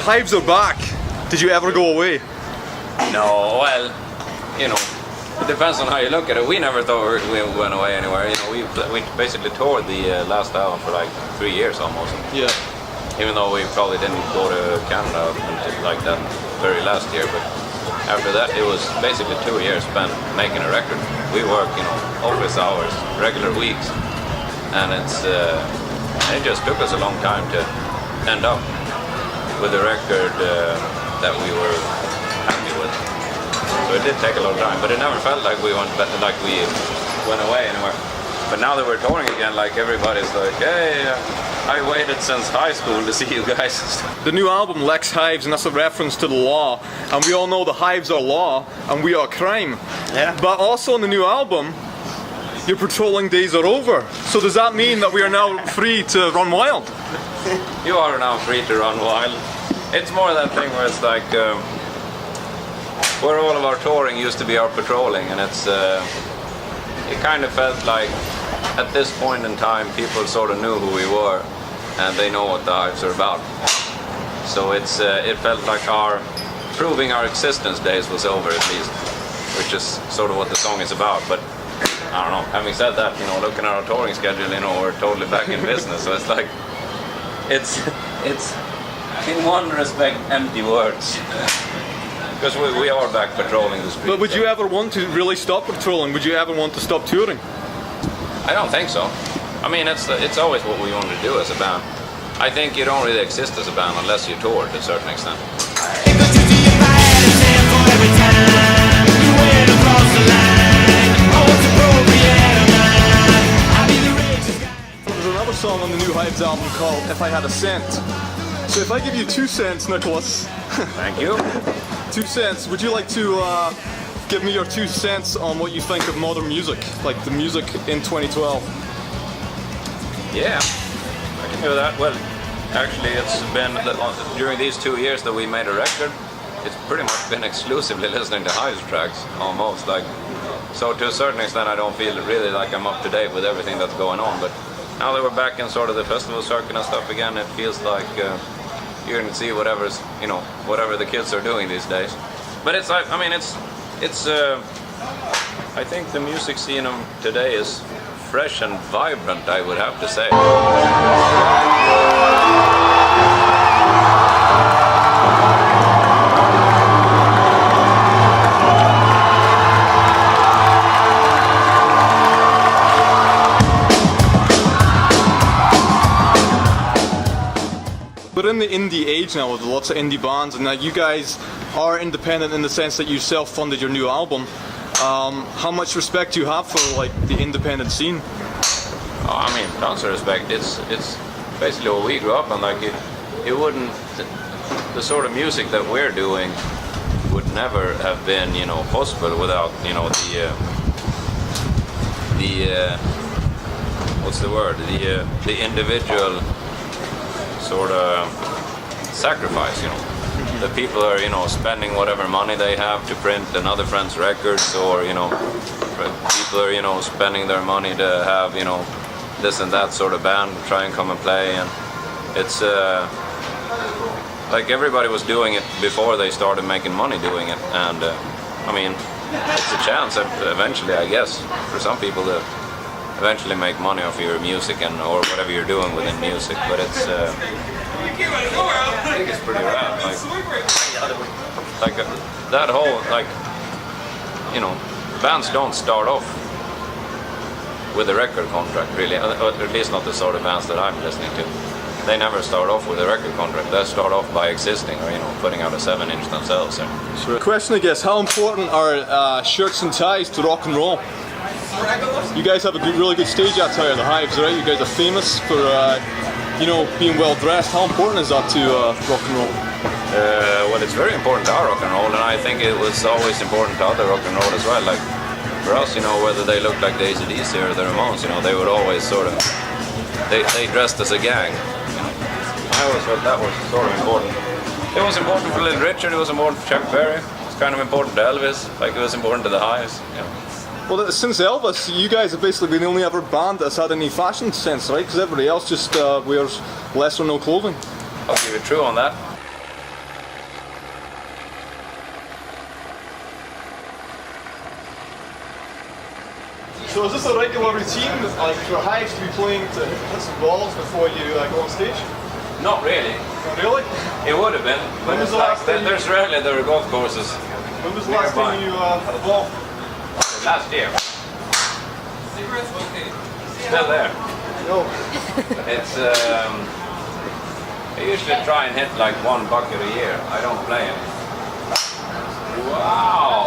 Hives are back. Did you ever go away? No, well, you know, it depends on how you look at it. We never thought we went away anywhere. You know, we basically toured the last album for like 3 years almost. Yeah. Even though we probably didn't go to Canada until like that very last year, but after that it was basically 2 years spent making a record. We work, you know, office hours, regular weeks, and it just took us a long time to end up with a record that we were happy with. So it did take a long time, but it never felt like we went away anywhere. But now that we're touring again, like everybody's like, hey, I waited since high school to see you guys. The new album, Lex Hives, and that's a reference to the law. And we all know the Hives are law, and we are crime. Yeah. But also in the new album, your patrolling days are over. So does that mean that we are now free to run wild? You are now free to run wild. It's more that thing where it's like, where all of our touring used to be our patrolling, and it kind of felt like at this point in time people sort of knew who we were and they know what the Hives are about. So it felt like our proving our existence days was over, at least, which is sort of what the song is about. But I don't know, having said that, you know, looking at our touring schedule, you know, we're totally back in business. So it's like, it's in one respect empty words. Because we are back patrolling the streets. But would you ever want to really stop patrolling? Would you ever want to stop touring? I don't think so. I mean, it's always what we want to do as a band. I think you don't really exist as a band unless you tour to a certain extent. There's another song on the new Hives album called If I Had a Cent. So if I give you 2 cents, Nicholaus. Thank you. 2 cents. Would you like to give me your 2 cents on what you think of modern music, like the music in 2012? Yeah, I can do that. Well, actually, it's been during these 2 years that we made a record. It's pretty much been exclusively listening to Hives tracks, almost. Like, so to a certain extent, I don't feel really like I'm up to date with everything that's going on. But now that we're back in sort of the festival circuit and stuff again, it feels like you're going to see whatever the kids are doing these days. But it's like, I mean, it's I think the music scene of today is fresh and vibrant, I would have to say. We're in the indie age now with lots of indie bands, and now you guys are independent in the sense that you self-funded your new album. How much respect do you have for like the independent scene? Oh, I mean, tons of respect. It's basically what we grew up on. Like it wouldn't, the sort of music that we're doing would never have been, you know, possible without, you know, the what's the word? The individual sort of sacrifice, you know. The people are, you know, spending whatever money they have to print another friend's records, or, you know, people are, you know, spending their money to have, you know, this and that sort of band to try and come and play. And it's like everybody was doing it before they started making money doing it. And I mean, it's a chance eventually, I guess, for some people to eventually make money off your music and or whatever you're doing within music. But it's I think it's pretty rad. Like that whole, like, you know, bands don't start off with a record contract, really, or at least not the sort of bands that I'm listening to. They never start off with a record contract. They start off by existing, or, you know, putting out a 7-inch themselves. Sure. Question, I guess, how important are shirts and ties to rock and roll? You guys have a really good stage attire, the Hives, right? You guys are famous for, you know, being well dressed. How important is that to rock and roll? Well, it's very important to our rock and roll, and I think it was always important to other rock and roll as well. Like for us, you know, whether they looked like the AC/DC or the Ramones, you know, they would always sort of they dressed as a gang. You know? I always felt that was sort of important. It was important for Little Richard. It was important for Chuck Berry. It's kind of important to Elvis. Like it was important to the Hives. You know? Well, since Elvis, you guys have basically been the only ever band that's had any fashion sense, right? Because everybody else just wears less or no clothing. I'll give you true on that. So is this a regular routine, like for Hives, to be playing to hit some balls before you go on stage? Not really. Not really? It would have been, but When was it's the last like, time there's rarely there are golf courses When was the last nearby. time you had a ball? Last year. Still there. No. It's I usually try and hit like one bucket a year. I don't play any. Wow!